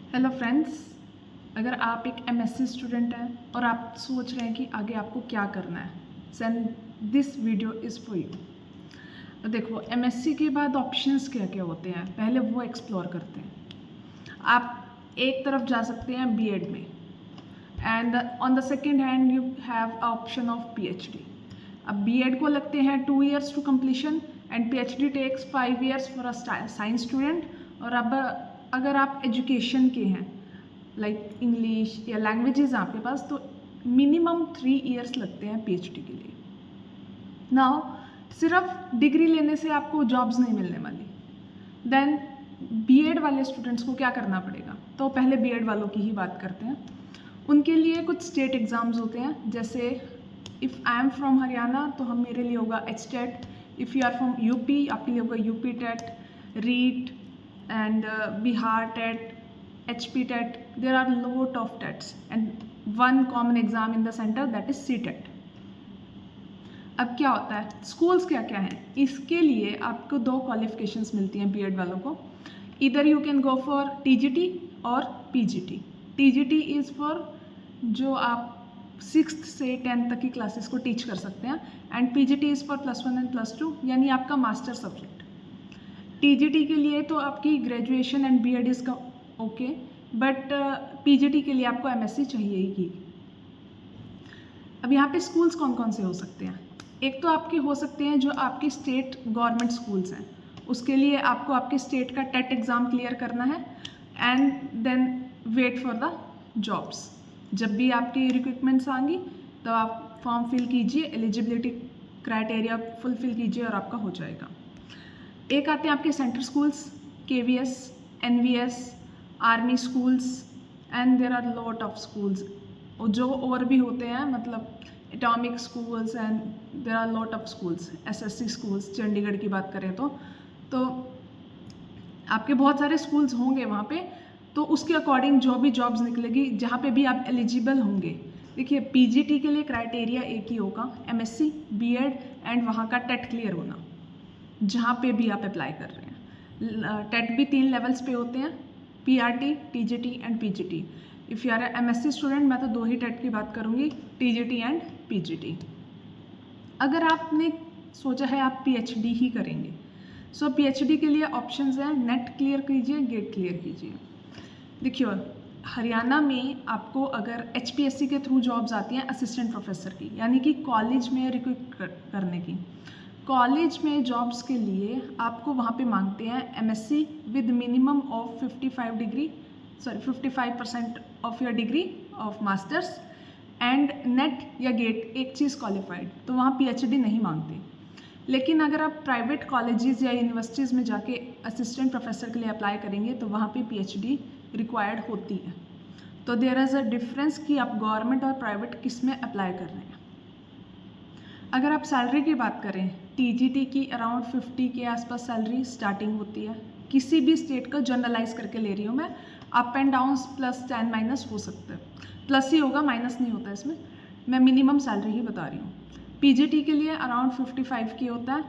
Hello friends, अगर आप एक एमएससी स्टूडेंट हैं और आप सोच रहे हैं कि आगे आपको क्या करना है, then this video is for you. देखो, एमएससी के बाद ऑप्शंस क्या क्या होते हैं, पहले वो एक्सप्लोर करते हैं। आप एक तरफ जा सकते हैं बीएड में, and on the second hand you have option of PhD. अब बीएड को लगते हैं 2 years to completion and PhD takes 5 years for a science student. और अब अगर आप एजुकेशन के हैं लाइक इंग्लिश या लैंग्वेजेस आपके पास, तो मिनिमम 3 years लगते हैं पीएचडी के लिए। नाउ सिर्फ डिग्री लेने से आपको जॉब्स नहीं मिलने वाली। देन बीएड वाले स्टूडेंट्स को क्या करना पड़ेगा, तो पहले बीएड वालों की ही बात करते हैं। उनके लिए कुछ स्टेट एग्ज़ाम्स होते हैं, जैसे if I am from Haryana तो हम मेरे लिए होगा HTET। If you are from UP आपके लिए होगा UP TET, REET and Bihar TET, HP TET. There are lot of TETs and one common exam in the centre, that is CTET। अब क्या होता है, स्कूल्स क्या क्या हैं, इसके लिए आपको 2 क्वालिफिकेशंस मिलती हैं बीएड वालों को। इधर you can go for TGT और PGT। TGT इज़ फॉर जो आप 6th से 10th तक की क्लासेस को टीच कर सकते हैं, and PGT is for +1 and +2, यानी आपका मास्टर सब्जेक्ट। TGT के लिए तो आपकी ग्रेजुएशन एंड BEd इसका ओके, बट PGT के लिए आपको MSc चाहिए ही। अब यहाँ पे स्कूल्स कौन कौन से हो सकते हैं, एक तो आपके हो सकते हैं जो आपके स्टेट गवर्नमेंट स्कूल्स हैं, उसके लिए आपको आपके स्टेट का टेट एग्ज़ाम क्लियर करना है and then wait for the jobs. जब भी आपकी रिक्रूटमेंट्स आएंगी तो आप फॉर्म फिल कीजिए, एलिजिबिलिटी क्राइटेरिया फुलफिल कीजिए और आपका हो जाएगा। एक आते हैं आपके centre schools, KVS, NVS, army schools, and there are lot of schools जो और भी होते हैं, मतलब atomic schools, and there are lot of schools, SSC schools Chandigarh की बात करें तो आपके बहुत सारे स्कूल्स होंगे वहाँ पे, तो उसके अकॉर्डिंग जो भी जॉब्स निकलेगी जहाँ पे भी आप एलिजिबल होंगे। देखिए, PGT के लिए क्राइटेरिया एक ही होगा, MSc, BEd एंड वहाँ का टेट क्लियर होना जहाँ पे भी आप अप्लाई कर रहे हैं। टेट भी 3 लेवल्स पे होते हैं, PRT, TGT and PGT। If you are MSc student, मैं तो 2 ही टेट की बात करूँगी, TGT एंड PGT। अगर आपने सोचा है आप PhD ही करेंगे, सो PhD के लिए ऑप्शंस हैं, नेट क्लियर कीजिए, गेट क्लियर कीजिए। देखिए, हरियाणा में आपको अगर HPSC के थ्रू जॉब्स आती हैं असिस्टेंट प्रोफेसर की, यानी कि कॉलेज में रिक्रूट करने की। कॉलेज में जॉब्स के लिए आपको वहाँ पे मांगते हैं MSc with minimum of 55% of your degree of masters and net या गेट एक चीज़ क्वालिफाइड, तो वहाँ PhD नहीं मांगते। लेकिन अगर आप प्राइवेट कॉलेजेस या यूनिवर्सिटीज़ में जाके असिस्टेंट प्रोफेसर के लिए अप्लाई करेंगे तो वहाँ पे PhD रिक्वायर्ड होती है। तो देयर इज़ अ डिफरेंस कि आप गवर्नमेंट और प्राइवेट किस में अप्लाई कर रहे हैं। अगर आप सैलरी की बात करें, TGT की अराउंड 50 के आसपास सैलरी स्टार्टिंग होती है। किसी भी स्टेट को जनरलाइज करके ले रही हूँ मैं, अप एंड डाउन्स +10- हो सकता है, प्लस ही होगा, माइनस नहीं होता इसमें, मैं मिनिमम सैलरी ही बता रही हूँ। PGT के लिए अराउंड 55 के होता है,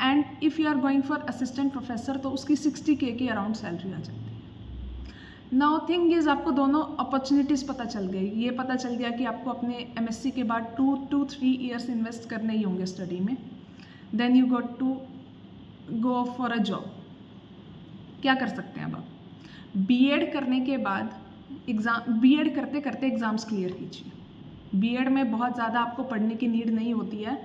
and if you are going for assistant professor तो उसकी 60K की अराउंड सैलरी आ जाती है। नाउ थिंग इज़, आपको दोनों अपॉर्चुनिटीज़ पता चल गई। ये पता चल गया कि आपको अपने MSc के बाद 2 to 3 years इन्वेस्ट करने ही होंगे स्टडी में। Then you got to go for a job. क्या कर सकते हैं अब आप, BEd करने के बाद BEd करते करते एग्ज़ाम्स क्लियर कीजिए। BEd में बहुत ज़्यादा आपको पढ़ने की नीड नहीं होती है,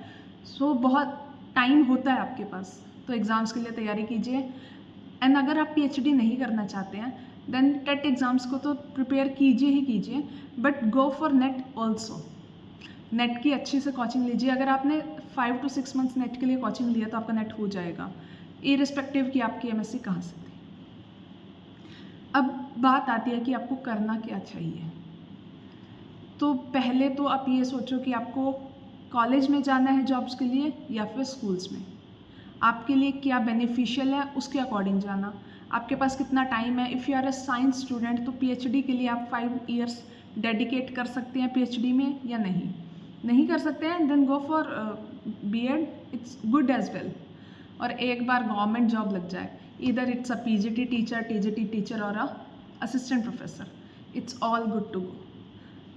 सो बहुत टाइम होता है आपके पास, तो एग्ज़ाम्स के लिए तैयारी कीजिए। एंड अगर आप PhD नहीं करना चाहते हैं देन टेट एग्ज़ाम्स को तो प्रिपेयर कीजिए ही कीजिए, but go for net also. Net की अच्छी से कोचिंग लीजिए। अगर आपने 5 to 6 months नेट के लिए कोचिंग लिया तो आपका नेट हो जाएगा, इरिस्पेक्टिव कि आपकी MSc कहाँ से थी। अब बात आती है कि आपको करना क्या चाहिए। तो पहले तो आप ये सोचो कि आपको कॉलेज में जाना है जॉब्स के लिए या फिर स्कूल्स में, आपके लिए क्या बेनिफिशियल है उसके अकॉर्डिंग जाना। आपके पास कितना टाइम है, if you are a science student तो PhD के लिए आप 5 years डेडिकेट कर सकते हैं PhD में या नहीं कर सकते हैं, then go for BEd, it's good as well. और एक बार गवर्नमेंट जॉब लग जाए, इधर it's a PGT teacher, TGT teacher और a assistant professor, it's all good to go.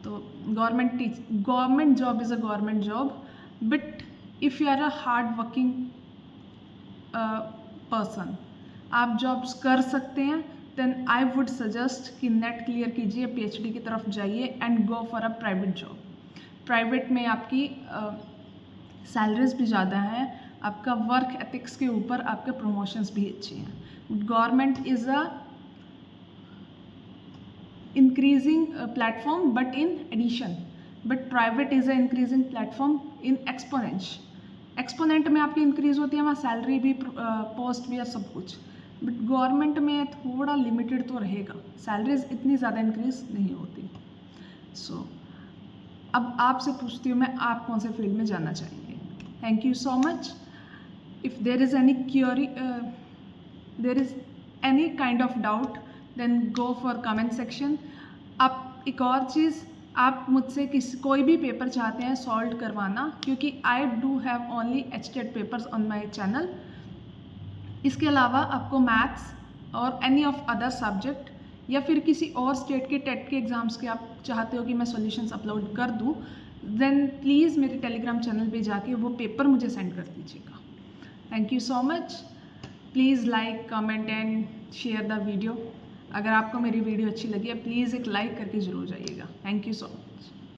तो government job is a government job, but if you are a hard working person, आप jobs कर सकते हैं, then I would suggest कि NET clear कीजिए, PhD की तरफ जाइए and go for a private job. Private में आपकी सैलरीज भी ज़्यादा हैं, आपका वर्क एथिक्स के ऊपर आपके प्रमोशंस भी अच्छे हैं। Government is a increasing platform but in addition, but private is a increasing platform in exponent में आपकी इंक्रीज होती है, वहाँ सैलरी भी पोस्ट भी और सब कुछ, बट गवर्नमेंट में थोड़ा लिमिटेड तो रहेगा, सैलरीज इतनी ज़्यादा इंक्रीज नहीं होती। सो अब आपसे पूछती हूँ मैं, आप कौन से फील्ड में जाना चाहेंगे? Thank you so much. If there is any query, there is any kind of doubt, then go for comment section. आप एक और चीज़, आप मुझसे कोई भी पेपर चाहते हैं सॉल्व करवाना, क्योंकि I do have only HTET papers on my channel. इसके अलावा आपको मैथ्स और एनी ऑफ अदर सब्जेक्ट या फिर किसी और स्टेट के टेट के एग्ज़ाम्स के आप चाहते हो कि मैं सॉल्यूशंस अपलोड कर दूँ, देन प्लीज़ मेरे टेलीग्राम चैनल पे जाके वो पेपर मुझे सेंड कर दीजिएगा। Thank you so much. Please like, comment and share the video. अगर आपको मेरी वीडियो अच्छी लगी है, प्लीज़ एक लाइक करके ज़रूर जाइएगा। Thank you so much.